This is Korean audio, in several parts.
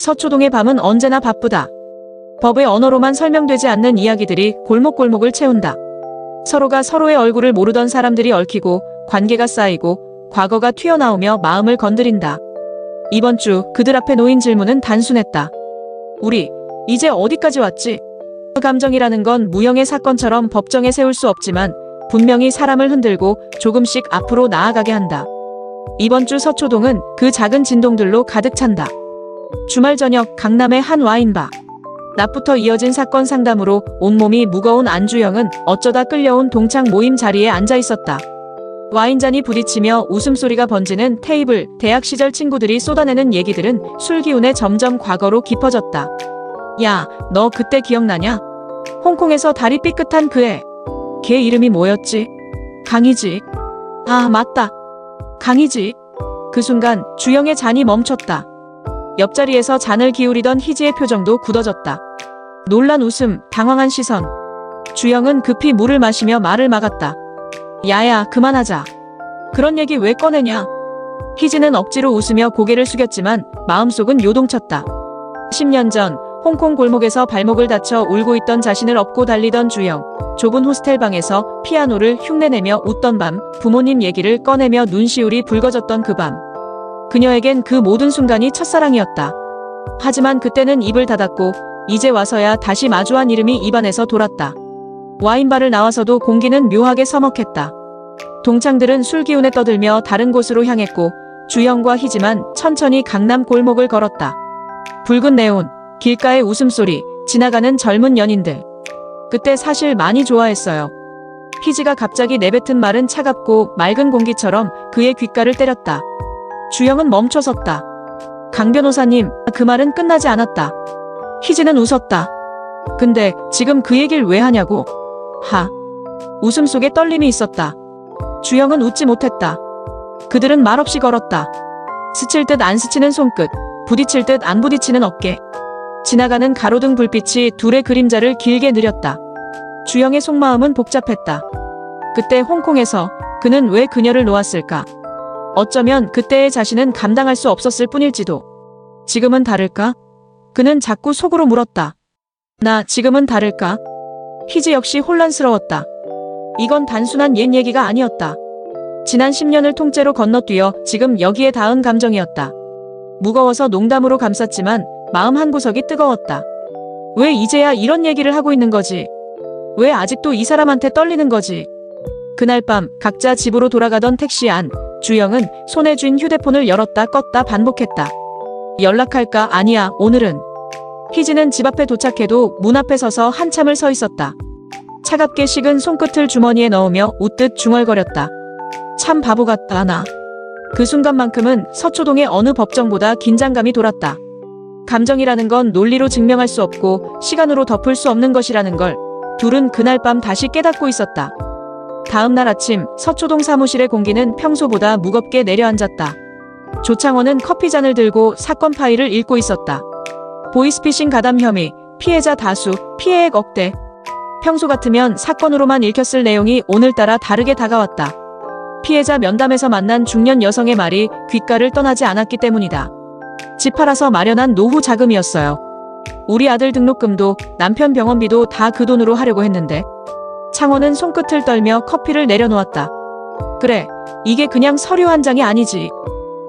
서초동의 밤은 언제나 바쁘다. 법의 언어로만 설명되지 않는 이야기들이 골목골목을 채운다. 서로가 서로의 얼굴을 모르던 사람들이 얽히고 관계가 쌓이고 과거가 튀어나오며 마음을 건드린다. 이번 주 그들 앞에 놓인 질문은 단순했다. 우리 이제 어디까지 왔지? 감정이라는 건 무형의 사건처럼 법정에 세울 수 없지만 분명히 사람을 흔들고 조금씩 앞으로 나아가게 한다. 이번 주 서초동은 그 작은 진동들로 가득 찬다. 주말 저녁 강남의 한 와인바. 낮부터 이어진 사건 상담으로 온몸이 무거운 안주영은 어쩌다 끌려온 동창 모임 자리에 앉아 있었다. 와인잔이 부딪히며 웃음소리가 번지는 테이블, 대학 시절 친구들이 쏟아내는 얘기들은 술 기운에 점점 과거로 깊어졌다. 야, 너 그때 기억나냐? 홍콩에서 다리 삐끗한 그 애. 걔 이름이 뭐였지? 강희지. 아, 맞다. 강희지. 그 순간 주영의 잔이 멈췄다. 옆자리에서 잔을 기울이던 희지의 표정도 굳어졌다. 놀란 웃음, 당황한 시선. 주영은 급히 물을 마시며 말을 막았다. 야야, 그만하자. 그런 얘기 왜 꺼내냐? 희지는 억지로 웃으며 고개를 숙였지만 마음속은 요동쳤다. 10년 전 홍콩 골목에서 발목을 다쳐 울고 있던 자신을 업고 달리던 주영. 좁은 호스텔 방에서 피아노를 흉내내며 웃던 밤, 부모님 얘기를 꺼내며 눈시울이 붉어졌던 그 밤. 그녀에겐 그 모든 순간이 첫사랑이었다. 하지만 그때는 입을 닫았고 이제 와서야 다시 마주한 이름이 입안에서 돌았다. 와인바를 나와서도 공기는 묘하게 서먹했다. 동창들은 술 기운에 떠들며 다른 곳으로 향했고 주영과 희지만 천천히 강남 골목을 걸었다. 붉은 네온, 길가의 웃음소리, 지나가는 젊은 연인들. 그때 사실 많이 좋아했어요. 희지가 갑자기 내뱉은 말은 차갑고 맑은 공기처럼 그의 귓가를 때렸다. 주영은 멈춰섰다. 강 변호사님, 그 말은 끝나지 않았다. 희지는 웃었다. 근데 지금 그 얘기를 왜 하냐고. 웃음 속에 떨림이 있었다. 주영은 웃지 못했다. 그들은 말없이 걸었다. 스칠 듯 안 스치는 손끝, 부딪힐 듯 안 부딪히는 어깨. 지나가는 가로등 불빛이 둘의 그림자를 길게 느렸다. 주영의 속마음은 복잡했다. 그때 홍콩에서 그는 왜 그녀를 놓았을까? 어쩌면 그때의 자신은 감당할 수 없었을 뿐일지도. 지금은 다를까? 그는 자꾸 속으로 물었다. 나 지금은 다를까? 희지 역시 혼란스러웠다. 이건 단순한 옛 얘기가 아니었다. 지난 10년을 통째로 건너뛰어 지금 여기에 닿은 감정이었다. 무거워서 농담으로 감쌌지만 마음 한구석이 뜨거웠다. 왜 이제야 이런 얘기를 하고 있는 거지? 왜 아직도 이 사람한테 떨리는 거지? 그날 밤 각자 집으로 돌아가던 택시 안, 주영은 손에 쥔 휴대폰을 열었다 껐다 반복했다. 연락할까? 아니야, 오늘은. 희지는 집 앞에 도착해도 문 앞에 서서 한참을 서 있었다. 차갑게 식은 손끝을 주머니에 넣으며 웃듯 중얼거렸다. 참 바보 같다, 나. 그 순간만큼은 서초동의 어느 법정보다 긴장감이 돌았다. 감정이라는 건 논리로 증명할 수 없고 시간으로 덮을 수 없는 것이라는 걸 둘은 그날 밤 다시 깨닫고 있었다. 다음 날 아침 서초동 사무실의 공기는 평소보다 무겁게 내려앉았다. 조창원은 커피잔을 들고 사건 파일을 읽고 있었다. 보이스피싱 가담 혐의, 피해자 다수, 피해액 억대. 평소 같으면 사건으로만 읽혔을 내용이 오늘따라 다르게 다가왔다. 피해자 면담에서 만난 중년 여성의 말이 귓가를 떠나지 않았기 때문이다. 집 팔아서 마련한 노후 자금이었어요. 우리 아들 등록금도 남편 병원비도 다 그 돈으로 하려고 했는데. 창원은 손끝을 떨며 커피를 내려놓았다. 그래, 이게 그냥 서류 한 장이 아니지.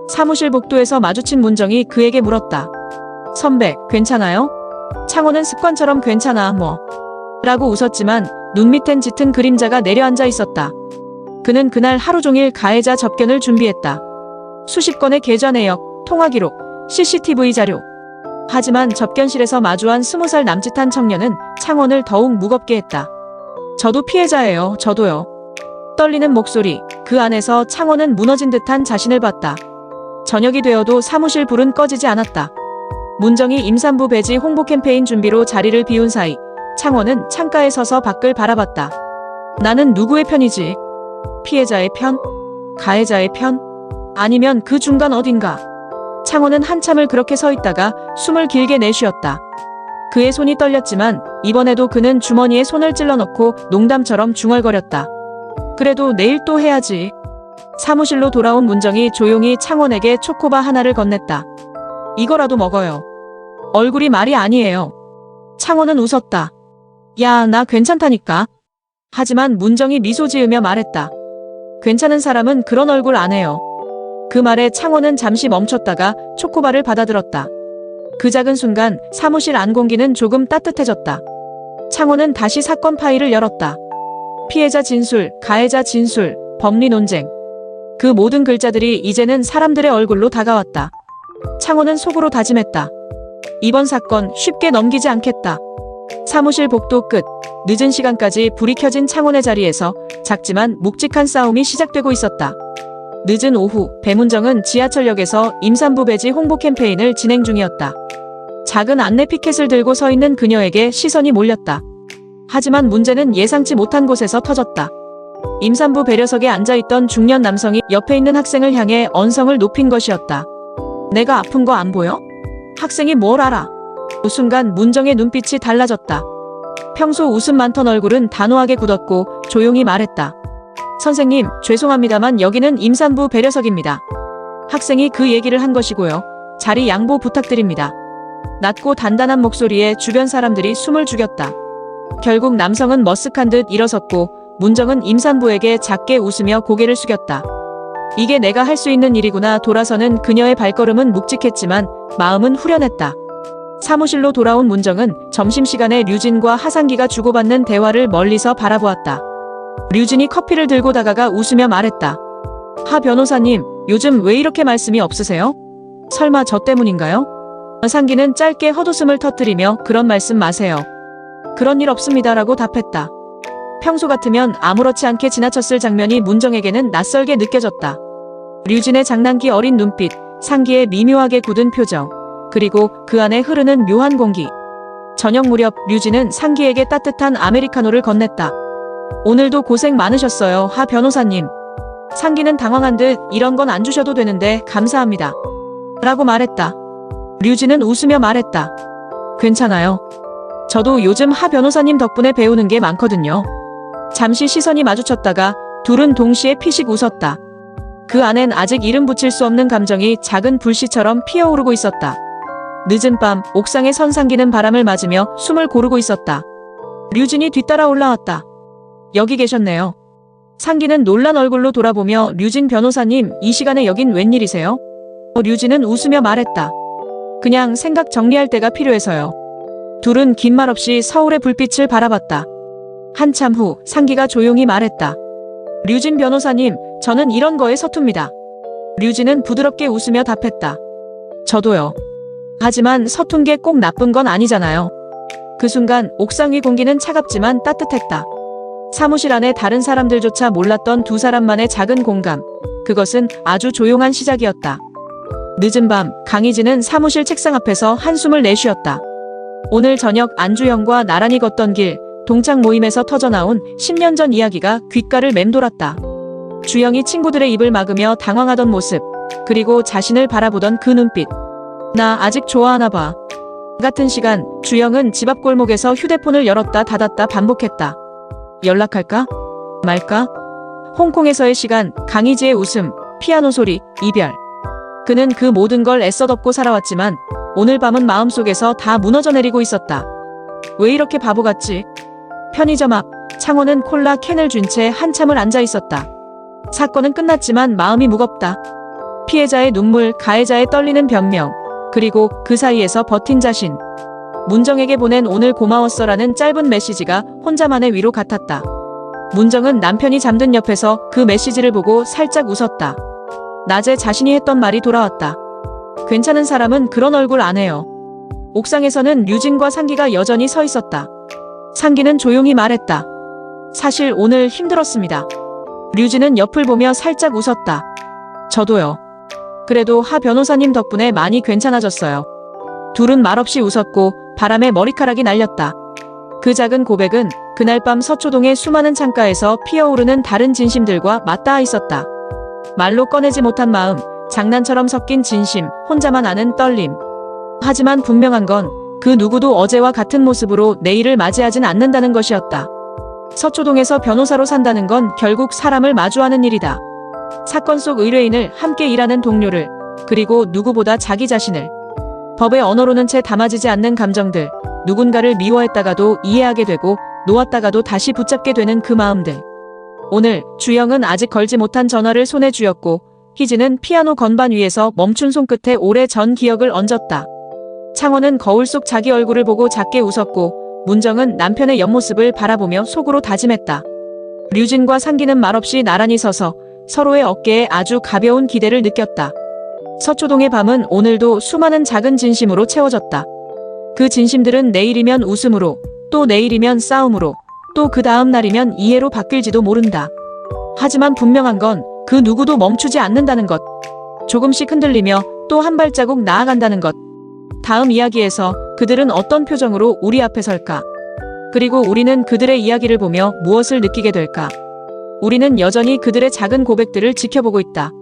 사무실 복도에서 마주친 문정이 그에게 물었다. 선배, 괜찮아요? 창원은 습관처럼 괜찮아, 뭐. 라고 웃었지만 눈 밑엔 짙은 그림자가 내려앉아 있었다. 그는 그날 하루 종일 가해자 접견을 준비했다. 수십 건의 계좌 내역, 통화 기록, CCTV 자료. 하지만 접견실에서 마주한 20살 남짓한 청년은 창원을 더욱 무겁게 했다. 저도 피해자예요, 저도요. 떨리는 목소리, 그 안에서 창원은 무너진 듯한 자신을 봤다. 저녁이 되어도 사무실 불은 꺼지지 않았다. 문정이 임산부 배지 홍보 캠페인 준비로 자리를 비운 사이 창원은 창가에 서서 밖을 바라봤다. 나는 누구의 편이지? 피해자의 편? 가해자의 편? 아니면 그 중간 어딘가? 창원은 한참을 그렇게 서 있다가 숨을 길게 내쉬었다. 그의 손이 떨렸지만 이번에도 그는 주머니에 손을 찔러넣고 농담처럼 중얼거렸다. 그래도 내일 또 해야지. 사무실로 돌아온 문정이 조용히 창원에게 초코바 하나를 건넸다. 이거라도 먹어요. 얼굴이 말이 아니에요. 창호는 웃었다. 야, 나 괜찮다니까. 하지만 문정이 미소 지으며 말했다. 괜찮은 사람은 그런 얼굴 안 해요. 그 말에 창호는 잠시 멈췄다가 초코바를 받아들었다. 그 작은 순간 사무실 안 공기는 조금 따뜻해졌다. 창호는 다시 사건 파일을 열었다. 피해자 진술, 가해자 진술, 법리 논쟁. 그 모든 글자들이 이제는 사람들의 얼굴로 다가왔다. 창호는 속으로 다짐했다. 이번 사건 쉽게 넘기지 않겠다. 사무실 복도 끝, 늦은 시간까지 불이 켜진 창원의 자리에서 작지만 묵직한 싸움이 시작되고 있었다. 늦은 오후, 배문정은 지하철역에서 임산부 배지 홍보 캠페인을 진행 중이었다. 작은 안내 피켓을 들고 서 있는 그녀에게 시선이 몰렸다. 하지만 문제는 예상치 못한 곳에서 터졌다. 임산부 배려석에 앉아있던 중년 남성이 옆에 있는 학생을 향해 언성을 높인 것이었다. 내가 아픈 거 안 보여? 학생이 뭘 알아? 그 순간 문정의 눈빛이 달라졌다. 평소 웃음 많던 얼굴은 단호하게 굳었고 조용히 말했다. 선생님, 죄송합니다만 여기는 임산부 배려석입니다. 학생이 그 얘기를 한 것이고요. 자리 양보 부탁드립니다. 낮고 단단한 목소리에 주변 사람들이 숨을 죽였다. 결국 남성은 머쓱한 듯 일어섰고 문정은 임산부에게 작게 웃으며 고개를 숙였다. 이게 내가 할 수 있는 일이구나. 돌아서는 그녀의 발걸음은 묵직했지만 마음은 후련했다. 사무실로 돌아온 문정은 점심시간에 류진과 하상기가 주고받는 대화를 멀리서 바라보았다. 류진이 커피를 들고 다가가 웃으며 말했다. 하 변호사님, 요즘 왜 이렇게 말씀이 없으세요? 설마 저 때문인가요? 상기는 짧게 헛웃음을 터뜨리며 그런 말씀 마세요. 그런 일 없습니다라고 답했다. 평소 같으면 아무렇지 않게 지나쳤을 장면이 문정에게는 낯설게 느껴졌다. 류진의 장난기 어린 눈빛, 상기의 미묘하게 굳은 표정, 그리고 그 안에 흐르는 묘한 공기. 저녁 무렵 류진은 상기에게 따뜻한 아메리카노를 건넸다. 오늘도 고생 많으셨어요, 하 변호사님. 상기는 당황한 듯 이런 건 안 주셔도 되는데 감사합니다. 라고 말했다. 류진은 웃으며 말했다. 괜찮아요. 저도 요즘 하 변호사님 덕분에 배우는 게 많거든요. 잠시 시선이 마주쳤다가 둘은 동시에 피식 웃었다. 그 안엔 아직 이름 붙일 수 없는 감정이 작은 불씨처럼 피어오르고 있었다. 늦은 밤 옥상에 선 상기는 바람을 맞으며 숨을 고르고 있었다. 류진이 뒤따라 올라왔다. 여기 계셨네요. 상기는 놀란 얼굴로 돌아보며 류진 변호사님, 이 시간에 여긴 웬일이세요? 류진은 웃으며 말했다. 그냥 생각 정리할 때가 필요해서요. 둘은 긴 말 없이 서울의 불빛을 바라봤다. 한참 후 상기가 조용히 말했다. 류진 변호사님, 저는 이런 거에 서툽니다. 류진은 부드럽게 웃으며 답했다. 저도요. 하지만 서툰 게 꼭 나쁜 건 아니잖아요. 그 순간 옥상 위 공기는 차갑지만 따뜻했다. 사무실 안에 다른 사람들조차 몰랐던 두 사람만의 작은 공감. 그것은 아주 조용한 시작이었다. 늦은 밤 강희진은 사무실 책상 앞에서 한숨을 내쉬었다. 오늘 저녁 안주영과 나란히 걷던 길, 동창 모임에서 터져나온 10년 전 이야기가 귓가를 맴돌았다. 주영이 친구들의 입을 막으며 당황하던 모습, 그리고 자신을 바라보던 그 눈빛. 나 아직 좋아하나 봐. 같은 시간 주영은 집 앞 골목에서 휴대폰을 열었다 닫았다 반복했다. 연락할까? 말까? 홍콩에서의 시간, 강희지의 웃음, 피아노 소리, 이별. 그는 그 모든 걸 애써 덮고 살아왔지만 오늘 밤은 마음속에서 다 무너져 내리고 있었다. 왜 이렇게 바보 같지? 편의점 앞 창호는 콜라 캔을 쥔 채 한참을 앉아 있었다. 사건은 끝났지만 마음이 무겁다. 피해자의 눈물, 가해자의 떨리는 변명, 그리고 그 사이에서 버틴 자신. 문정에게 보낸 오늘 고마웠어라는 짧은 메시지가 혼자만의 위로 같았다. 문정은 남편이 잠든 옆에서 그 메시지를 보고 살짝 웃었다. 낮에 자신이 했던 말이 돌아왔다. 괜찮은 사람은 그런 얼굴 안 해요. 옥상에서는 류진과 상기가 여전히 서 있었다. 상기는 조용히 말했다. 사실 오늘 힘들었습니다. 류진은 옆을 보며 살짝 웃었다. 저도요. 그래도 하 변호사님 덕분에 많이 괜찮아졌어요. 둘은 말없이 웃었고 바람에 머리카락이 날렸다. 그 작은 고백은 그날 밤 서초동의 수많은 창가에서 피어오르는 다른 진심들과 맞닿아 있었다. 말로 꺼내지 못한 마음, 장난처럼 섞인 진심, 혼자만 아는 떨림. 하지만 분명한 건 그 누구도 어제와 같은 모습으로 내일을 맞이하진 않는다는 것이었다. 서초동에서 변호사로 산다는 건 결국 사람을 마주하는 일이다. 사건 속 의뢰인을, 함께 일하는 동료를, 그리고 누구보다 자기 자신을. 법의 언어로는 채 담아지지 않는 감정들, 누군가를 미워했다가도 이해하게 되고 놓았다가도 다시 붙잡게 되는 그 마음들. 오늘 주영은 아직 걸지 못한 전화를 손에 쥐었고 희진은 피아노 건반 위에서 멈춘 손끝에 오래전 기억을 얹었다. 창원은 거울 속 자기 얼굴을 보고 작게 웃었고 문정은 남편의 옆모습을 바라보며 속으로 다짐했다. 류진과 상기는 말없이 나란히 서서 서로의 어깨에 아주 가벼운 기대를 느꼈다. 서초동의 밤은 오늘도 수많은 작은 진심으로 채워졌다. 그 진심들은 내일이면 웃음으로, 또 내일이면 싸움으로, 또 그 다음 날이면 이해로 바뀔지도 모른다. 하지만 분명한 건 그 누구도 멈추지 않는다는 것. 조금씩 흔들리며 또 한 발자국 나아간다는 것. 다음 이야기에서 그들은 어떤 표정으로 우리 앞에 설까? 그리고 우리는 그들의 이야기를 보며 무엇을 느끼게 될까? 우리는 여전히 그들의 작은 고백들을 지켜보고 있다.